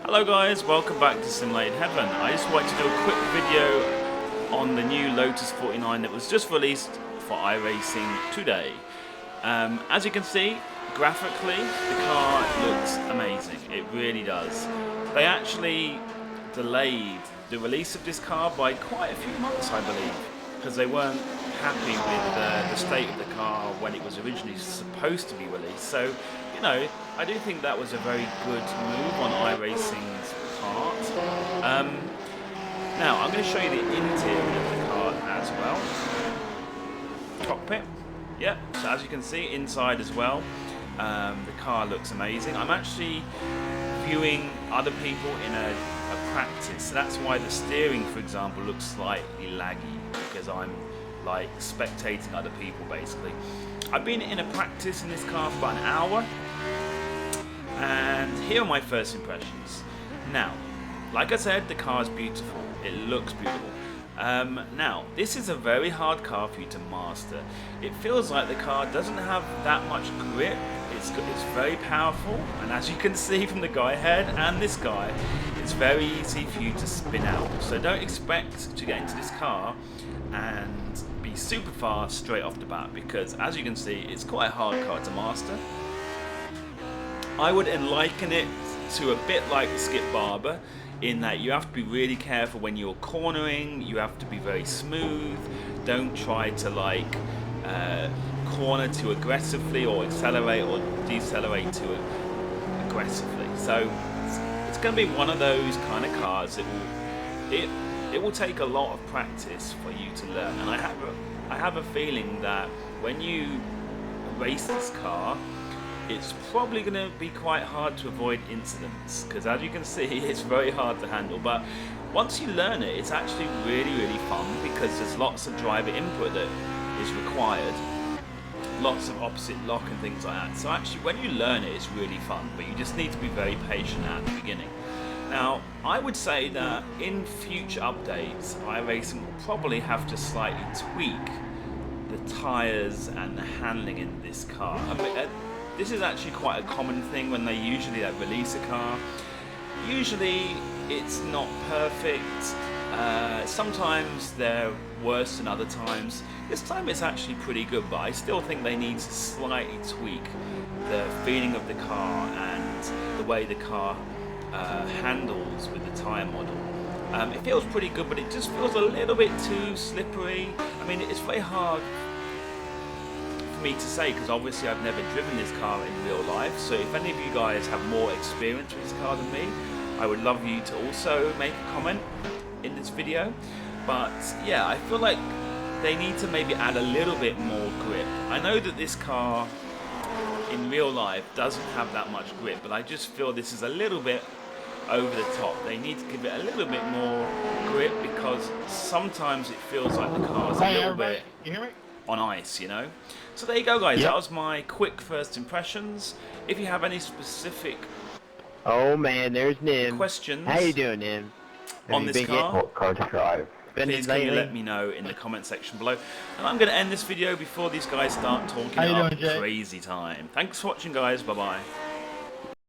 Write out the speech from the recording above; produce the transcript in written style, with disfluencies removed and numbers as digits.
Hello guys, welcome back to Simulated Heaven. I just wanted to do a quick video on the new Lotus 49 that was just released for iRacing today. As you can see, graphically, the car looks amazing. It really does. They actually delayed the release of this car by quite a few months, I believe, because they weren't happy with the state of the car when it was originally supposed to be released. So, you know, I do think that was a very good move on iRacing's part. Now, I'm going to show you the interior of the car as well. Cockpit. Yep, so as you can see, inside as well, the car looks amazing. I'm actually viewing other people in a practice, so that's why the steering, for example, looks slightly laggy, because I'm like spectating other people basically. I've been in a practice in this car for about an hour, and here are my first impressions. Now, like I said, the car is beautiful. It looks beautiful. Now, this is a very hard car for you to master. It feels like the car doesn't have that much grip. It's very powerful, and as you can see from the guy ahead and this guy, it's very easy for you to spin out. So don't expect to get into this car and be super fast straight off the bat, because as you can see, it's quite a hard car to master. I would liken it to a bit like the Skip Barber, in that you have to be really careful when you're cornering. You have to be very smooth. Don't try to like corner too aggressively or accelerate or decelerate too aggressively. So it's going to be one of those kind of cars that it will take a lot of practice for you to learn. And I have a feeling that when you race this car, it's probably going to be quite hard to avoid incidents, because as you can see, it's very hard to handle. But once you learn it, it's actually really fun, because there's lots of driver input that is required, lots of opposite lock and things like that. So actually, when you learn it, it's really fun, but you just need to be very patient at the beginning. Now, I would say that in future updates, iRacing will probably have to slightly tweak the tyres and the handling in this car. I mean, this is actually quite a common thing when they usually release a car. Usually it's not perfect. Sometimes they're worse than other times. This time it's actually pretty good, but I still think they need to slightly tweak the feeling of the car and the way the car handles with the tyre model. It feels pretty good, but it just feels a little bit too slippery. I mean, it's very hard me to say, because obviously I've never driven this car in real life. So if any of you guys have more experience with this car than me, I would love you to also make a comment in this video. But yeah, I feel like they need to maybe add a little bit more grip. I know that this car in real life doesn't have that much grip, but I just feel this is a little bit over the top. They need to give it a little bit more grip, because sometimes it feels like the car's a little bit on ice, you know. So there you go, guys. Yep. That was my quick first impressions. If you have any specific there's Nim. Questions, how you doing, Nim? On this car? What car to drive? Please can you let me know in the comment section below. And I'm going to end this video before these guys start talking about crazy time. Thanks for watching, guys. Bye bye.